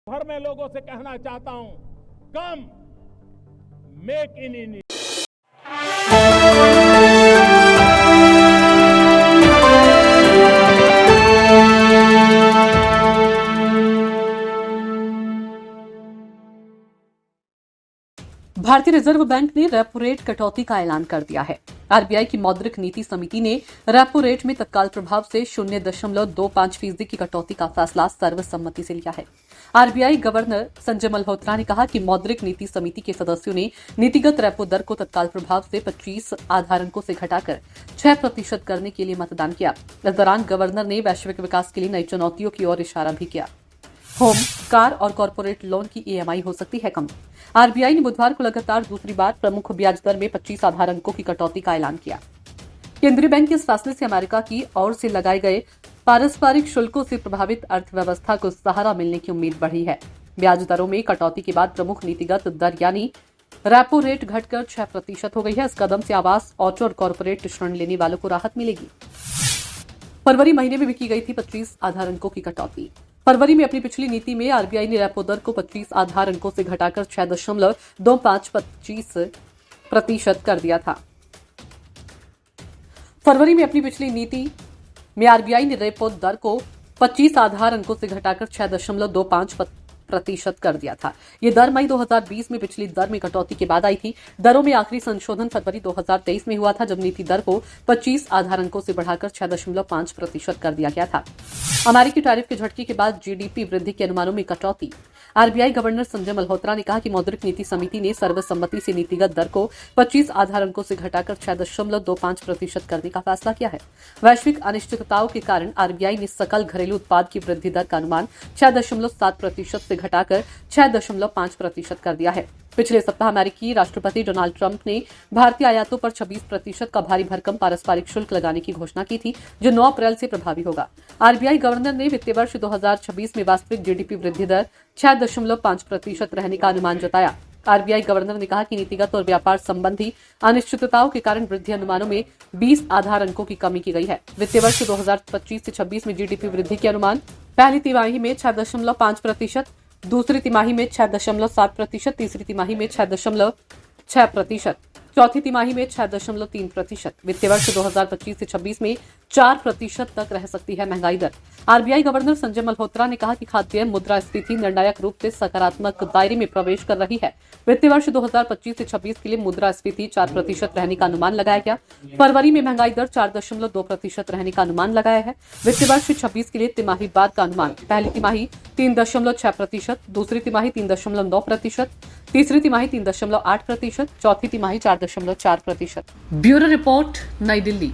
भर में लोगों से कहना चाहता हूं, कम मेक इन इंडिया। भारतीय रिजर्व बैंक ने रेपो रेट कटौती का ऐलान कर दिया है। आरबीआई की मौद्रिक नीति समिति ने रेपो रेट में तत्काल प्रभाव से 0.25% की कटौती का फैसला सर्वसम्मति से लिया है। आरबीआई गवर्नर संजय मल्होत्रा ने कहा कि मौद्रिक नीति समिति के सदस्यों ने नीतिगत रेपो दर को तत्काल प्रभाव से 25 आधार अंकों से घटाकर 6% करने के लिए मतदान किया। इस दौरान गवर्नर ने वैश्विक विकास के लिए नई चुनौतियों की ओर इशारा भी किया। होम, कार और कॉरपोरेट लोन की ईएमआई हो सकती है कम। आरबीआई ने बुधवार को लगातार दूसरी बार प्रमुख ब्याज दर में 25 आधार अंकों की कटौती का ऐलान किया। केंद्रीय बैंक के इस फैसले से अमेरिका की ओर से लगाए गए पारस्परिक शुल्कों से प्रभावित अर्थव्यवस्था को सहारा मिलने की उम्मीद बढ़ी है। ब्याज दरों में कटौती के बाद प्रमुख नीतिगत दर यानी रेपो रेट घटकर 6% हो गई है। इस कदम से आवास, ऑटो और कॉरपोरेट ऋण लेने वालों को राहत मिलेगी। फरवरी महीने में भी की गई थी 25 आधार अंकों की कटौती। फरवरी में अपनी पिछली नीति में आरबीआई ने रेपो दर को 25 आधार अंकों से घटाकर 6.25% कर दिया था। फरवरी में अपनी पिछली नीति में आरबीआई ने रेपो दर को 25 आधार अंकों से घटाकर 6.25% कर दिया था। ये दर मई 2020 में पिछली दर में कटौती के बाद आई थी। दरों में आखिरी संशोधन फरवरी 2023 में हुआ था, जब नीति दर को 25 आधार अंकों से बढ़ाकर 6.5% कर दिया गया था। अमेरिकी टैरिफ के झटके के बाद जीडीपी वृद्धि के अनुमानों में कटौती। आरबीआई गवर्नर संजय मल्होत्रा ने कहा कि मौद्रिक नीति समिति ने सर्वसम्मति से नीतिगत दर को 25 आधार अंकों से घटाकर 6.25% करने का फैसला किया है। वैश्विक अनिश्चितताओं के कारण आरबीआई ने सकल घरेलू उत्पाद की वृद्धि दर का अनुमान 6.7% से घटाकर 6.5% कर दिया है। पिछले सप्ताह अमेरिकी राष्ट्रपति डोनाल्ड ट्रंप ने भारतीय आयातों पर 26% का भारी भरकम पारस्परिक शुल्क लगाने की घोषणा की थी, जो 9 अप्रैल से प्रभावी होगा। आरबीआई गवर्नर ने वित्तीय वर्ष 2026 में वास्तविक जीडीपी वृद्धि दर 6.5% रहने का अनुमान जताया। आरबीआई गवर्नर ने कहा कि नीतिगत और व्यापार संबंधी अनिश्चितताओं के कारण वृद्धि अनुमानों में 20 आधार अंकों की कमी की गई है। वित्तीय वर्ष 2025 से 26 में जीडीपी वृद्धि के अनुमान पहली तिमाही में 6.5%, दूसरी तिमाही में 6.7%, तीसरी तिमाही में 6.6%, चौथी तिमाही में 6.3%। वित्तीय वर्ष 2025 से 26 में 4% तक रह सकती है महंगाई दर। आरबीआई गवर्नर संजय मल्होत्रा ने कहा कि खाद्य मुद्रास्फीति निर्णायक रूप से सकारात्मक दायरे में प्रवेश कर रही है। वित्तीय वर्ष 2025 से 26 के लिए मुद्रास्फीति 4% रहने का अनुमान लगाया गया। फरवरी में महंगाई दर 4.2% रहने का अनुमान लगाया है। वित्तीय वर्ष 26 के लिए तिमाही बाद का अनुमान पहली तिमाही 3.6%, दूसरी तिमाही 3.9%, तीसरी तिमाही 3.8%, चौथी तिमाही 4.4%। ब्यूरो रिपोर्ट, नई दिल्ली।